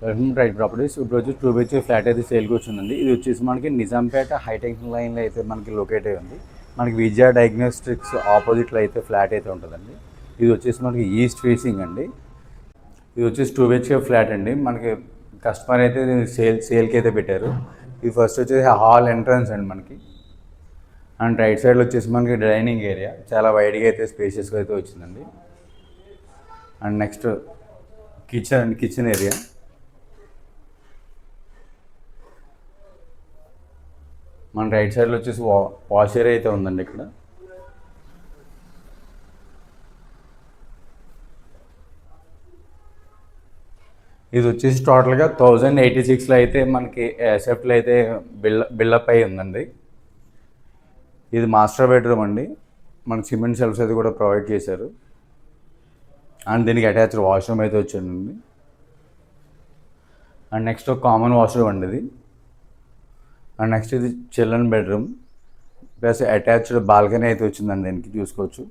Welcome to right properties. ఇప్పుడు వచ్చి 2 BHK flat అయితే సేల్కి వచ్చిందండి. ఇది వచ్చేసి మనకి నిజాంపేట హైటెన్షన్ లైన్లో అయితే మనకి లొకేట్ అయి ఉంది. మనకి విజయ డయాగ్నోస్టిక్స్ ఆపోజిట్లో అయితే ఫ్లాట్ అయితే ఉంటుందండి. ఇది వచ్చేసి మనకి ఈస్ట్ ఫేసింగ్ అండి. ఇది వచ్చేసి 2 BHK ఫ్లాట్ అండి. మనకి కస్టమర్ అయితే సేల్కి అయితే పెట్టారు. ఇది ఫస్ట్ వచ్చేసి హాల్ ఎంట్రన్స్ అండి మనకి. అండ్ రైట్ సైడ్లో వచ్చేసి మనకి డైనింగ్ ఏరియా చాలా వైడ్గా అయితే స్పేషియస్గా అయితే వచ్చిందండి. And next kitchen area. మన రైట్ సైడ్లో వచ్చేసి వాష్ ఏరియా అయితే ఉందండి. ఇక్కడ ఇది వచ్చేసి టోటల్గా 1086లో అయితే మనకి ఎసెప్ట్లో అయితే బిల్డప్ అయి ఉందండి. ఇది మాస్టర్ బెడ్రూమ్ అండి. మనకి సిమెంట్ షెల్ఫ్స్ అయితే కూడా ప్రొవైడ్ చేశారు. అండ్ దీనికి అటాచ్డ్ వాష్రూమ్ అయితే వచ్చిందండి. అండ్ నెక్స్ట్ ఒక కామన్ వాష్రూమ్ అండి ఇది. అండ్ నెక్స్ట్ ఇది children bedroom plus attached balcony అయితే వచ్చిందండి. దీనికి చూసుకోవచ్చు.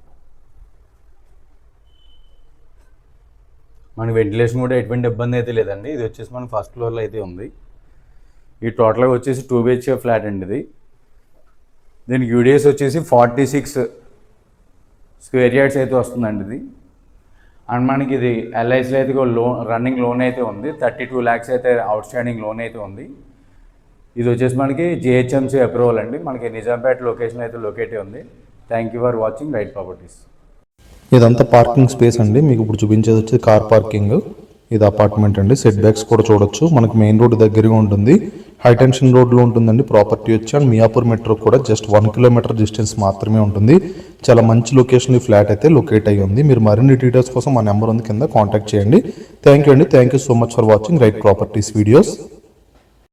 మనకి వెంటిలేషన్ కూడా ఎటువంటి ఇబ్బంది అయితే లేదండి. ఇది వచ్చేసి మనకి ఫస్ట్ ఫ్లోర్లో అయితే ఉంది. ఈ టోటల్గా వచ్చేసి 2 BHK ఫ్లాట్ అండి ఇది. దీనికి యూడిఎస్ వచ్చేసి 46 స్క్వేర్ యార్డ్స్ అయితే వస్తుందండి ఇది. అండ్ మనకి ఇది ఎల్ఐసిలో అయితే రన్నింగ్ లోన్ అయితే ఉంది. 32 lakhs అయితే అవుట్ స్టాండింగ్ లోన్ అయితే ఉంది. ఇది వచ్చేసి మనకి GHMC అప్రూవల్ అండి. మనకి నిజాంపేట లొకేషన్ అయితే లొకేట్ ఉంది. Thank you for watching right properties. ఇదంతా పార్కింగ్ స్పేస్ అండి. మీకు ఇప్పుడు చూపించేది వచ్చి కార్ పార్కింగ్. ఇది అపార్ట్మెంట్ అండి. సెట్ బ్యాక్స్ కూడా చూడొచ్చు. మనకి మెయిన్ రోడ్ దగ్గరగా ఉంటుంది. హైటెన్షన్ రోడ్లో ఉంటుందండి ప్రాపర్టీ వచ్చి. అండ్ మియాపూర్ మెట్రో కూడా జస్ట్ 1 kilometer డిస్టెన్స్ మాత్రమే ఉంటుంది. చాలా మంచి లొకేషన్ ఈ ఫ్లాట్ అయితే లొకేట్ అయ్యి ఉంది. మీరు మరిన్ని డీటెయిల్స్ కోసం మా నెంబర్ ఉంది కింద కాంటాక్ట్ చేయండి. థ్యాంక్ యూ అండి. Thank you so much for watching right properties videos.